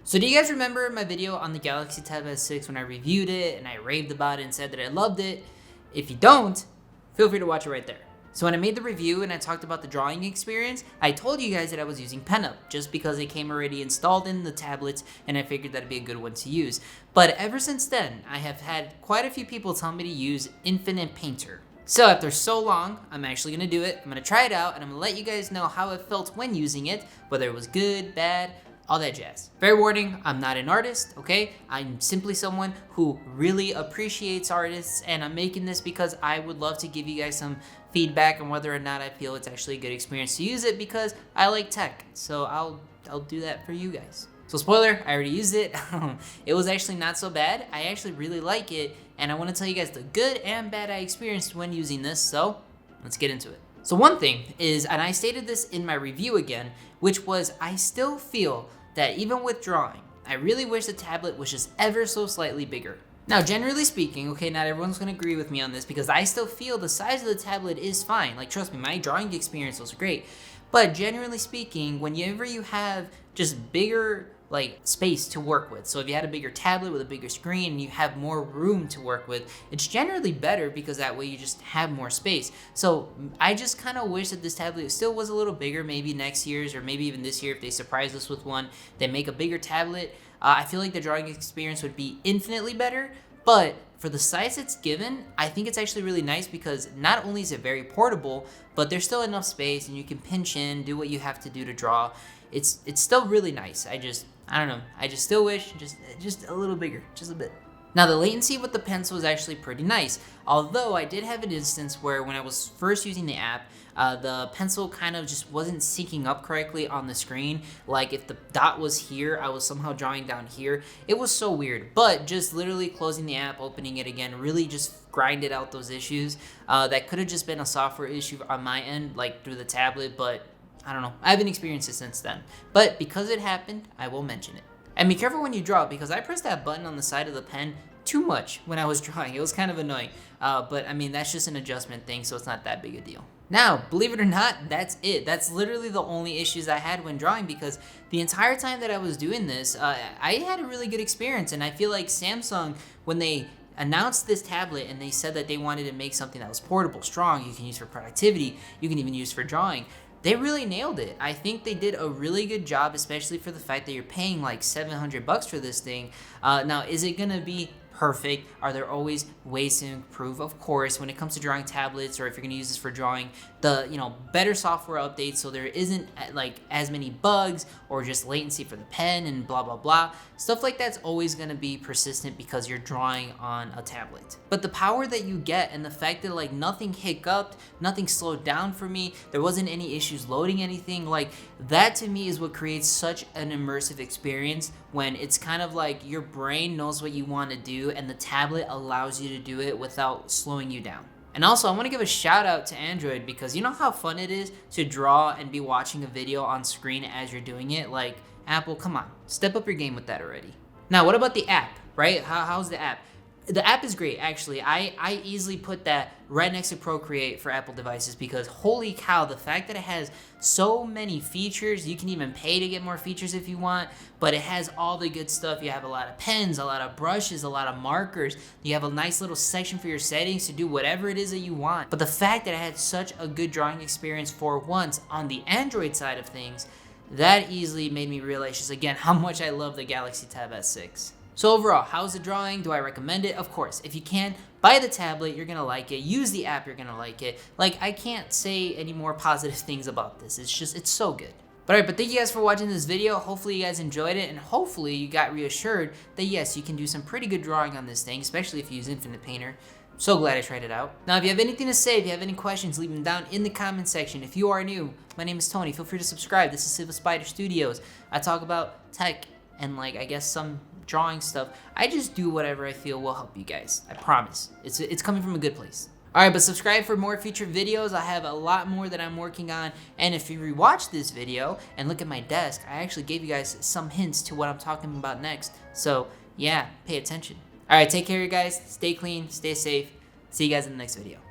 So do you guys remember my video on the Galaxy Tab S6 when I reviewed it and I raved about it and said that I loved it? If you don't, feel free to watch it right there. So when I made the review and I talked about the drawing experience, I told you guys that I was using PenUp just because it came already installed in the tablets and I figured that'd be a good one to use. But ever since then, I have had quite a few people tell me to use Infinite Painter. So after so long, I'm actually gonna do it. I'm gonna try it out and I'm gonna let you guys know how it felt when using it, whether it was good, bad, all that jazz. Fair warning, I'm not an artist, okay? I'm simply someone who really appreciates artists, and I'm making this because I would love to give you guys some feedback on whether or not I feel it's actually a good experience to use it, because I like tech, so I'll do that for you guys. So spoiler, I already used it. It was actually not so bad. I actually really like it, and I want to tell you guys the good and bad I experienced when using this, so let's get into it. So one thing is, and I stated this in my review again, which was I still feel that even with drawing, I really wish the tablet was just ever so slightly bigger. Now, generally speaking, okay, not everyone's gonna agree with me on this because I still feel the size of the tablet is fine. Like, trust me, my drawing experience was great. But generally speaking, whenever you have just bigger like space to work with, so if you had a bigger tablet with a bigger screen and you have more room to work with, it's generally better because that way you just have more space. So I just kind of wish that this tablet still was a little bigger, maybe next year's or maybe even this year if they surprise us with one, they make a bigger tablet. I feel like the drawing experience would be infinitely better, but for the size it's given, I think it's actually really nice because not only is it very portable, but there's still enough space and you can pinch in, do what you have to do to draw. It's still really nice. I don't know. I just still wish just a little bigger, just a bit. Now the latency with the pencil is actually pretty nice. Although I did have an instance where when I was first using the app, the pencil kind of just wasn't syncing up correctly on the screen. Like if the dot was here, I was somehow drawing down here. It was so weird, but just literally closing the app, opening it again, really just grinded out those issues. That could have just been a software issue on my end, like through the tablet, but I don't know. I haven't experienced it since then. But because it happened, I will mention it. And be careful when you draw because I pressed that button on the side of the pen too much when I was drawing. It was kind of annoying. But I mean, that's just an adjustment thing, so it's not that big a deal. Now, believe it or not, that's it. That's literally the only issues I had when drawing because the entire time that I was doing this, I had a really good experience. And I feel like Samsung, when they announced this tablet and they said that they wanted to make something that was portable, strong, you can use for productivity, you can even use for drawing, they really nailed it. I think they did a really good job, especially for the fact that you're paying like $700 for this thing. Now, is it gonna be perfect? Are there always ways to improve? Of course, when it comes to drawing tablets, or if you're gonna use this for drawing, the better software updates so there isn't like as many bugs or just latency for the pen and blah blah blah. Stuff like that's always gonna be persistent because you're drawing on a tablet. But the power that you get and the fact that like nothing hiccuped, nothing slowed down for me, there wasn't any issues loading anything, like that to me is what creates such an immersive experience when it's kind of like your brain knows what you want to do and the tablet allows you to do it without slowing you down. And also, I want to give a shout out to Android because you know how fun it is to draw and be watching a video on screen as you're doing it? Like, Apple, come on, step up your game with that already. Now, what about the app, right? How's the app? The app is great, actually. I easily put that right next to Procreate for Apple devices because holy cow, the fact that it has so many features, you can even pay to get more features if you want, but it has all the good stuff. You have a lot of pens, a lot of brushes, a lot of markers. You have a nice little section for your settings to do whatever it is that you want. But the fact that it had such a good drawing experience for once on the Android side of things, that easily made me realize just again how much I love the Galaxy Tab S6. So overall, how's the drawing? Do I recommend it? Of course. If you can, buy the tablet, you're gonna like it. Use the app, you're gonna like it. Like, I can't say any more positive things about this. It's so good. But thank you guys for watching this video. Hopefully you guys enjoyed it, and hopefully you got reassured that yes, you can do some pretty good drawing on this thing, especially if you use Infinite Painter. So glad I tried it out. Now, if you have anything to say, if you have any questions, leave them down in the comment section. If you are new, my name is Tony. Feel free to subscribe. This is CivilSpider Studios. I talk about tech and like, I guess some drawing stuff. I just do whatever I feel will help you guys. I promise. It's coming from a good place. Alright, but subscribe for more future videos. I have a lot more that I'm working on. And if you rewatch this video and look at my desk, I actually gave you guys some hints to what I'm talking about next. So yeah, pay attention. Alright, take care you guys. Stay clean, stay safe. See you guys in the next video.